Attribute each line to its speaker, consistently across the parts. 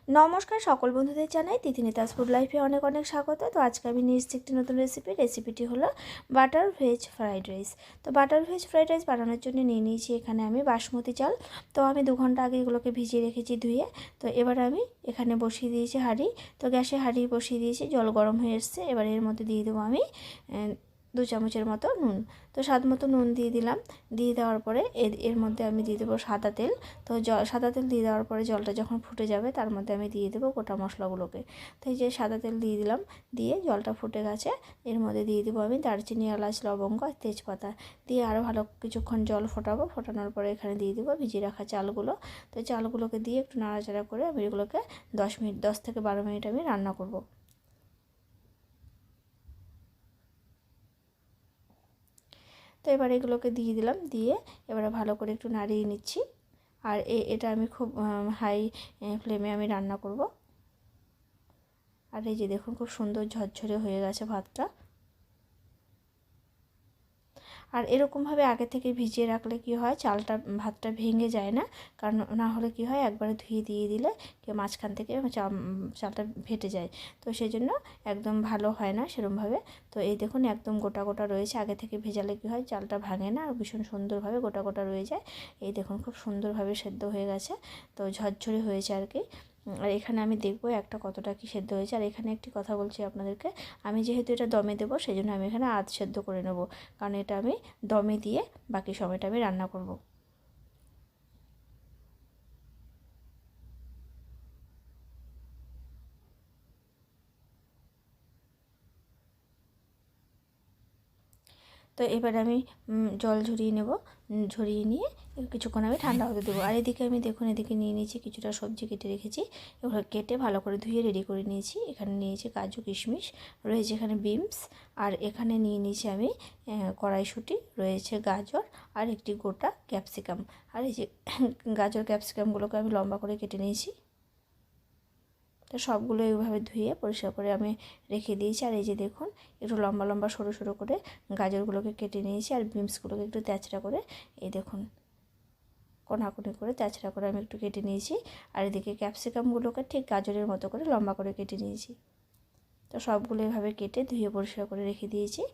Speaker 1: নমস্কার সকল বন্ধুদের জানাই তিথিনিতাস ফুড লাইফে অনেক অনেক স্বাগত। তো আজকে আমি নিয়ে এসেছি একটি নতুন রেসিপিটি হলো বাটার ভেজ ফ্রাইড রাইস। তো বাটার ভেজ ফ্রাইড রাইস বানানোর জন্য নিয়ে নিয়েছি এখানে আমি বাসমতি চাল। তো আমি 2 ঘন্টা আগে এগুলোকে ভিজিয়ে রেখেছি ধুয়ে। তো এবার আমি এখানে বসিয়ে দিয়েছি হাঁড়ি। তো গ্যাসে হাঁড়ি বসিয়ে দিয়েছি, জল গরম হয়ে এসছে। এবার এর মধ্যে দিয়ে দেবো আমি 2 চামচের মতো নুন। তো স্বাদ মতো নুন দিয়ে দিলাম। দিয়ে দেওয়ার পরে এর মধ্যে আমি দিয়ে দেবো সাদা তেল। তো সাদা তেল দিয়ে দেওয়ার পরে জলটা যখন ফুটে যাবে তার মধ্যে আমি দিয়ে দেবো গোটা মশলাগুলোকে। তো এই যে সাদা তেল দিয়ে দিলাম, দিয়ে জলটা ফুটে গেছে। এর মধ্যে দিয়ে দেবো আমি দারচিনি, এলাচ, লবঙ্গ আর তেজপাতা দিয়ে আরও ভালো কিছুক্ষণ জল ফোটাবো। ফোটানোর পরে এখানে দিয়ে দেবো ভিজিয়ে রাখা চালগুলো। তো চালগুলোকে দিয়ে একটু নাড়াচাড়া করে আমি এগুলোকে 10 থেকে 12 মিনিট আমি রান্না করব। তো এবার এগুলোকে দিয়ে দিলাম, দিয়ে এবারে ভালো করে একটু নাড়িয়ে নিচ্ছি। আর এটা আমি খুব হাই ফ্লেমে আমি রান্না করব। আর এই যে দেখুন খুব সুন্দর ঝরঝরে হয়ে গেছে ভাতটা। আর এরকমভাবে আগে থেকে ভিজিয়ে রাখলে কি হয়, ভাতটা ভেঙে যায় না। কারণ না হলে কি হয়, একবারে ধুয়ে দিয়ে দিলে মাঝখান থেকে চালটা ফেটে যায়। তো সেই জন্য একদম ভালো হয় না সেরকমভাবে। তো এই দেখুন একদম গোটা গোটা রয়েছে। আগে থেকে ভেজালে কি হয়, চালটা ভাঙে না আর ভীষণ সুন্দরভাবে গোটা গোটা রয়ে যায়। এই দেখুন খুব সুন্দরভাবে সেদ্ধ হয়ে গেছে। তো ঝরঝরে হয়েছে আর কি। আর এখানে আমি দেখবো একটা কতটা কি সেদ্ধ হয়েছে। আর এখানে একটি কথা বলছি আপনাদেরকে, আমি যেহেতু এটা দমে দেবো সেই জন্য আমি এখানে আধ সেদ্ধ করে নেব। কারণ এটা আমি দমে দিয়ে বাকি সময়টা আমি রান্না করব। তো এবার আমি জল ঝরিয়ে নেব। ঝরিয়ে নিয়ে কিছুক্ষণ আমি ঠান্ডা হতে দেবো। আর এদিকে আমি দেখুন এদিকে নিয়ে নিয়েছি কিছুটা সবজি কেটে রেখেছি। এগুলো কেটে ভালো করে ধুয়ে রেডি করে নিয়েছি। এখানে নিয়েছি কাজু, কিশমিশ, রয়েছে এখানে বিনস, আর এখানে নিয়ে নিয়েছি আমি কড়াইশুঁটি, রয়েছে গাজর আর একটি গোটা ক্যাপসিকাম। আর এই যে গাজর ক্যাপসিকামগুলোকে আমি লম্বা করে কেটে নিয়েছি। তো সবগুলো এইভাবে ধুয়ে পরিষ্কার করে আমি রেখে দিয়েছি। আর এই যে দেখুন একটু লম্বা লম্বা সরু সরু করে গাজরগুলোকে কেটে নিয়েছি। আর বিনসগুলোকে একটু তেঁচড়া করে, এই দেখুন কোনাকুনি করে তেঁচড়া করে আমি একটু কেটে নিয়েছি। আর এদিকে ক্যাপসিকামগুলোকে ঠিক গাজরের মতো করে লম্বা করে কেটে নিয়েছি। তো সবগুলো এভাবে কেটে ধুয়ে পরিষ্কার করে রেখে দিয়েছি।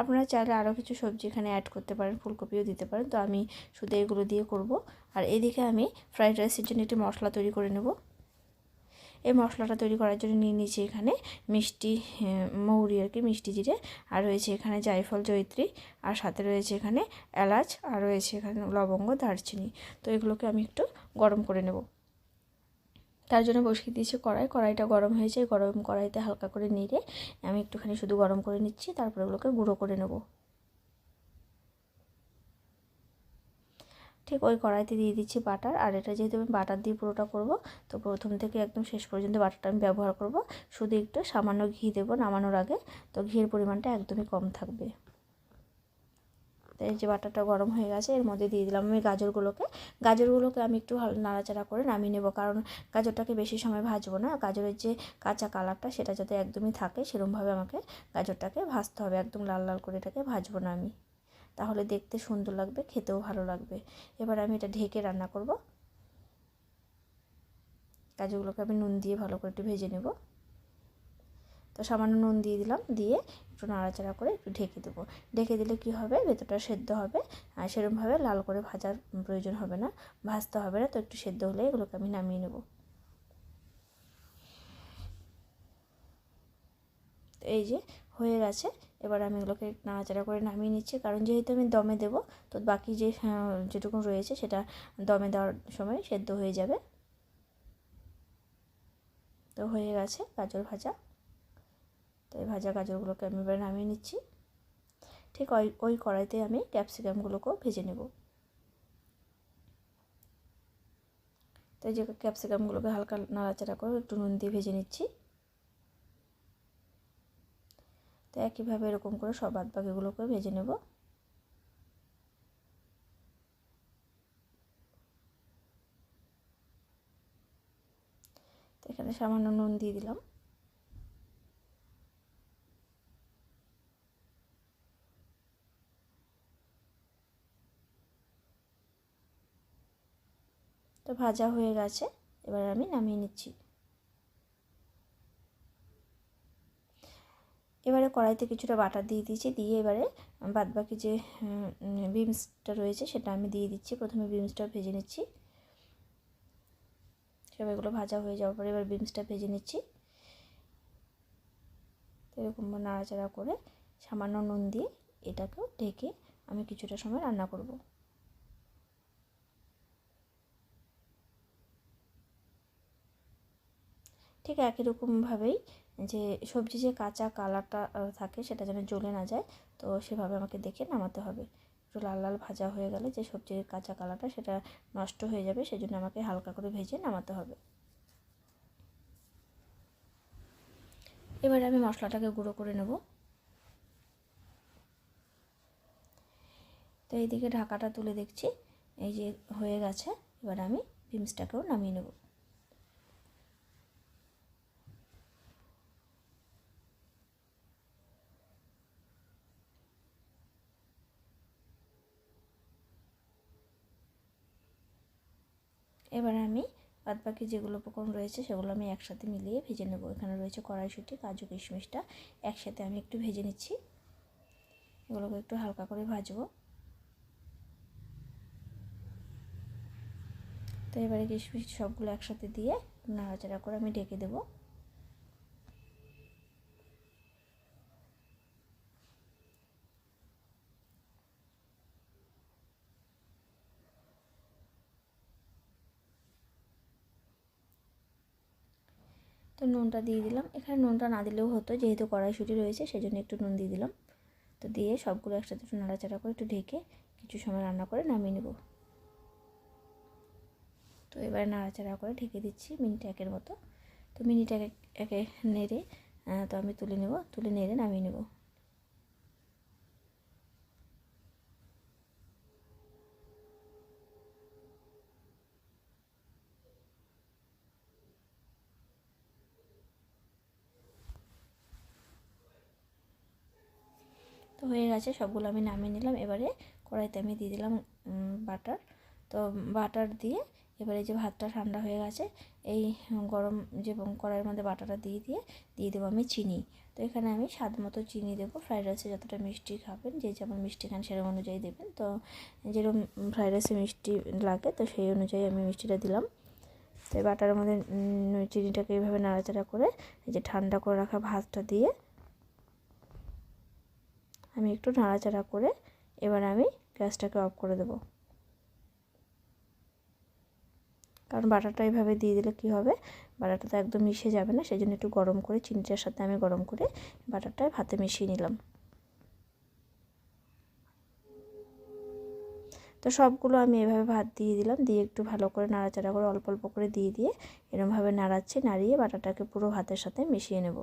Speaker 1: আপনারা চাইলে আরও কিছু সবজি এখানে অ্যাড করতে পারেন, ফুলকপিও দিতে পারেন। তো আমি শুধু এগুলো দিয়ে করব। আর এদিকে আমি ফ্রাইড রাইসের জন্য একটি মশলা তৈরি করে নেব। এই মশলাটা তৈরি করার জন্য নিয়ে নিয়েছি এখানে মিষ্টি মৌরি আর কি, মিষ্টি জিরে, আর রয়েছে এখানে জায়ফল, জয়িত্রী, আর সাথে রয়েছে এখানে এলাচ, আর রয়েছে এখানে লবঙ্গ, দারচিনি। তো এগুলোকে আমি একটু গরম করে নেব। তার জন্য বসিয়ে দিয়েছি কড়াইটা গরম হয়েছে। গরম কড়াইতে হালকা করে নেড়ে আমি একটুখানি শুধু গরম করে নিচ্ছি। তারপরে ওগুলোকে গুঁড়ো করে নেব। ঠিক ওই কড়াইতে দিয়ে দিচ্ছি বাটার। আর এটা যেহেতু আমি বাটার দিয়ে পুরোটা করব, তো প্রথম থেকে একদম শেষ পর্যন্ত বাটারটা আমি ব্যবহার করব। শুধু একটু সামান্য ঘি দেবো নামানোর আগে। তো ঘিয়ের পরিমাণটা একদমই কম থাকবে। তো এই যে বাটারটা গরম হয়ে গেছে, এর মধ্যে দিয়ে দিলাম আমি গাজরগুলোকে আমি একটু নাড়াচাড়া করে নামিয়ে নেব। কারণ গাজরটাকে বেশি সময় ভাজবো না। গাজরের যে কাঁচা কালারটা সেটা যাতে একদমই থাকে সেরকমভাবে আমাকে গাজরটাকে ভাজতে হবে। একদম লাল লাল করে এটাকে ভাজবো না আমি, তাহলে দেখতে সুন্দর লাগবে, খেতেও ভালো লাগবে। এবার আমি এটা ঢেকে রান্না করব। গাজরগুলোকে আমি নুন দিয়ে ভালো করে একটু ভেজে নেব। তো সামান্য নুন দিয়ে দিলাম, দিয়ে একটু নাড়াচাড়া করে একটু ঢেকে দেবো। ঢেকে দিলে কি হবে, ভেতরটা সেদ্ধ হবে। আর সেরকমভাবে লাল করে ভাজার প্রয়োজন হবে না, ভাজতে হবে না। তো একটু সেদ্ধ হলে এগুলোকে আমি নামিয়ে নেব। তো এই যে হয়ে গেছে। এবার আমি এগুলোকে নাড়াচাড়া করে নামিয়ে নিচ্ছি। কারণ যেহেতু আমি দমে দেবো, তো বাকি যেটুকু রয়েছে সেটা দমে দেওয়ার সময় সেদ্ধ হয়ে যাবে। তো হয়ে গেছে গাজর ভাজা। তো এই ভাজা গাজরগুলোকে আমি এবার নামিয়ে নিচ্ছি। ঠিক ওই কড়াইতে আমি ক্যাপসিকামগুলোকেও ভেজে নেব। তো এই যে ক্যাপসিকামগুলোকে হালকা নাড়াচাড়া করে একটু নুন দিয়ে ভেজে নিচ্ছি। তো একইভাবে এরকম করে সব বাদ বাকিগুলোকে ভেজে নেব। তো এখানে সামান্য নুন দিয়ে দিলাম। তো ভাজা হয়ে গেছে, এবার আমি নামিয়ে নিচ্ছি। এবারে কড়াইতে কিছুটা বাটার দিয়ে দিয়েছি, দিয়ে এবারে বাদবাকি যে বিনসটা রয়েছে সেটা আমি দিয়ে দিচ্ছি। প্রথমে বিনসটা ভেজে নিচ্ছি, সব এগুলো ভাজা হয়ে যাওয়ার পরে এবার বিনসটা ভেজে নিচ্ছি। তো এরকম নাড়াচাড়া করে সামান্য নুন দিয়ে এটাকেও ঢেকে আমি কিছুটা সময় রান্না করব। ঠিক একই রকমভাবেই যে সবজি যে কাঁচা কালারটা থাকে সেটা যেন জ্বলে না যায়, তো সেভাবে আমাকে দেখে নামাতে হবে। একটু লাল লাল ভাজা হয়ে গেলে যে সবজির কাঁচা কালারটা সেটা নষ্ট হয়ে যাবে, সেজন্য আমাকে হালকা করে ভেজে নামাতে হবে। এবারে আমি মশলাটাকে গুঁড়ো করে নেব। তো এইদিকে ঢাকাটা তুলে দেখছি এই যে হয়ে গেছে। এবার আমি বিনসটাকেও নামিয়ে নেব। এবার আমি বাদবাকি যেগুলো উপকরণ রয়েছে সেগুলো আমি একসাথে মিলিয়ে ভেজে নেব। এখানে রয়েছে কড়াইশুঁটি, কাজু, কিশমিশটা একসাথে আমি একটু ভেজে নিচ্ছি। এগুলোকে একটু হালকা করে ভাজবো। তো এবারে কিশমিশ সবগুলো একসাথে দিয়ে নাড়াচাড়া করে আমি ঢেকে দেবো। তো নুনটা দিয়ে দিলাম। এখানে নুনটা না দিলেও হতো, যেহেতু কড়াইশুঁটি রয়েছে সেজন্য একটু নুন দিয়ে দিলাম। তো দিয়ে সবগুলো একসাথে একটু নাড়াচাড়া করে একটু ঢেকে কিছু সময় রান্না করে নামিয়ে নেব। তো এবারে নাড়াচাড়া করে ঢেকে দিচ্ছি মিনিট একের মতো। তো মিনিট একে নেড়ে তো আমি তুলে নেব, তুলে নেড়ে নামিয়ে নেব। তো হয়ে গেছে, সবগুলো আমি নামিয়ে নিলাম। এবারে কড়াইতে আমি দিয়ে দিলাম বাটার। তো বাটার দিয়ে এবারে যে ভাতটা ঠান্ডা হয়ে গেছে, এই গরম যে কড়াইয়ের মধ্যে বাটারটা দিয়ে দেবো আমি চিনি। তো এখানে আমি স্বাদ মতো চিনি দেবো। ফ্রাইড রাইসে যতটা মিষ্টি খাবেন, যে যেমন মিষ্টি খান সেরকম অনুযায়ী দেবেন। তো যেরকম ফ্রাইড রাইসে মিষ্টি লাগে তো সেই অনুযায়ী আমি মিষ্টিটা দিলাম। তো এই বাটারের মধ্যে চিনিটাকে এইভাবে নাড়াচাড়া করে এই যে ঠান্ডা করে রাখা ভাতটা দিয়ে আমি একটু নাড়াচাড়া করে এবার আমি গ্যাসটাকে অফ করে দেব। কারণ বাটারটা এইভাবে দিয়ে দিলে কী হবে, বাটারটা তো একদম মিশে যাবে না, সেই জন্য একটু গরম করে চিনিটার সাথে আমি গরম করে বাটারটা ভাতে মিশিয়ে নিলাম। তো সবগুলো আমি এভাবে ভাত দিয়ে দিলাম, দিয়ে একটু ভালো করে নাড়াচাড়া করে অল্প অল্প করে দিয়ে এরমভাবে নাড়িয়ে বাটারটাকে পুরো ভাতের সাথে মিশিয়ে নেব।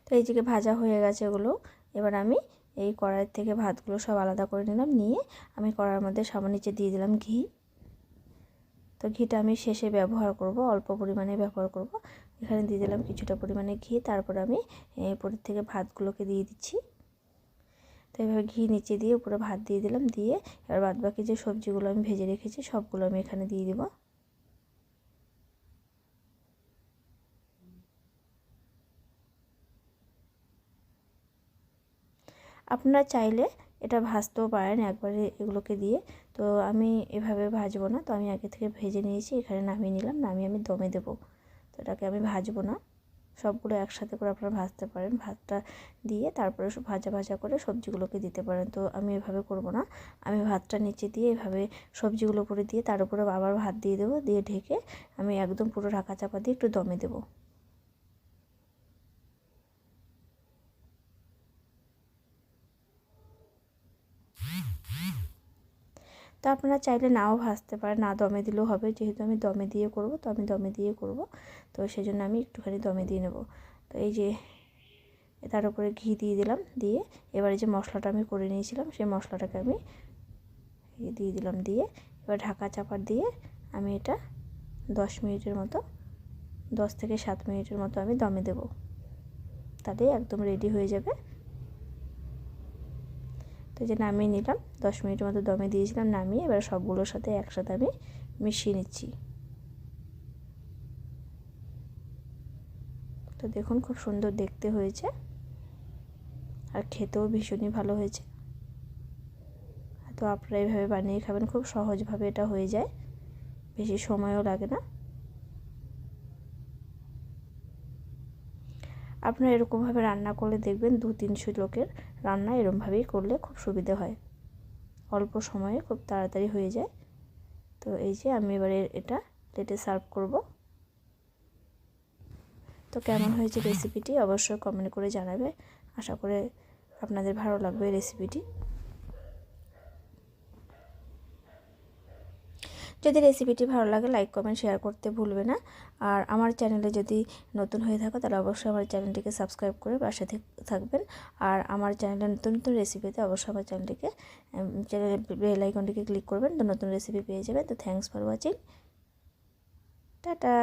Speaker 1: তো এই দিকে ভাজা হয়ে গেছে এগুলো। এবার আমি এই কড়াইয়ের থেকে ভাতগুলো সব আলাদা করে নিলাম, নিয়ে আমি কড়াইয়ের মধ্যে নিচে দিয়ে দিলাম ঘি। তো ঘিটা আমি শেষে ব্যবহার করব, অল্প পরিমাণে ব্যবহার করব। এখানে দিয়ে দিলাম কিছুটা পরিমাণে ঘি, তারপর আমি উপরের থেকে ভাতগুলোকে দিয়ে দিচ্ছি। তো এইভাবে ঘি নিচে দিয়ে উপরে ভাত দিয়ে দিলাম, দিয়ে এবার বাদবাকি যে সবজিগুলো আমি ভেজে রেখেছি সবগুলো আমি এখানে দিয়ে দিব। আপনারা চাইলে এটা ভাজতেও পারেন একবারে এগুলোকে দিয়ে। তো আমি এভাবে ভাজবো না, তো আমি আগে থেকে ভেজে নিয়েছি, এখানে নামিয়ে নিলাম, নামিয়ে আমি দমে দেবো। তো এটাকে আমি ভাজবো না, সবগুলো একসাথে করে আপনারা ভাজতে পারেন। ভাতটা দিয়ে তারপরে ভাজা ভাজা করে সবজিগুলোকে দিতে পারেন। তো আমি এভাবে করব না, আমি ভাতটা নিচে দিয়ে এভাবে সবজিগুলো উপরে দিয়ে তার উপরে আবার ভাত দিয়ে দেবো, দিয়ে ঢেকে আমি একদম পুরো ঢাকা চাপা দিয়ে একটু দমে দেবো। তো আপনারা চাইলে নাও ভাজতে পারেন, না দমে দিলেও হবে, যেহেতু আমি দমে দিয়ে করব তো আমি দমে দিয়ে করব। তো সেজন্য আমি একটুখানি দমে দিয়ে নেব। তো এই যে তার উপরে ঘি দিয়ে দিলাম, দিয়ে এবারে যে মশলাটা আমি করে নিয়েছিলাম সেই মশলাটাকে আমি দিয়ে দিলাম, দিয়ে এবার ঢাকা চাপা দিয়ে আমি এটা 10 মিনিটের মতো 10 থেকে 7 মিনিটের মতো আমি দমে দেব, তাহলেই একদম রেডি হয়ে যাবে। তো তো যে নামিয়ে নিলাম, 10 মিনিটের মতো দমে দিয়েছিলাম, নামিয়ে এবার সবগুলোর সাথে একসাথে আমি মিশিয়ে নিচ্ছি। তো দেখুন খুব সুন্দর দেখতে হয়েছে আর খেতেও ভীষণই ভালো হয়েছে। তো আপনারা এইভাবে বানিয়ে খাবেন, খুব সহজভাবে এটা হয়ে যায়, বেশি সময়ও লাগে না। আপনারা এরকমভাবে রান্না করলে দেখবেন 200-300 লোকের রান্না এরকমভাবেই করলে খুব সুবিধা হয়, অল্প সময়ে খুব তাড়াতাড়ি হয়ে যায়। তো এই যে আমি এবারে এটা প্লেটে সার্ভ করব। তো কেমন হয়েছে রেসিপিটি অবশ্যই কমেন্ট করে জানাবে, আশা করে আপনাদের ভালো লাগবে রেসিপিটি। যদি রেসিপিটি ভালো লাগে লাইক কমেন্ট শেয়ার করতে ভুলবে না। আর আমার চ্যানেলে যদি নতুন হয়ে থাকো তাহলে অবশ্যই আমার চ্যানেলটিকে সাবস্ক্রাইব করে পাশে থাকবেন। আর আমার চ্যানেলে নতুন নতুন রেসিপিতে অবশ্যই আমার চ্যানেলের বেল আইকনটিকে ক্লিক করবেন, তো নতুন রেসিপি পেয়ে যাবেন। তো থ্যাঙ্কস ফর ওয়াচিং, টাটা।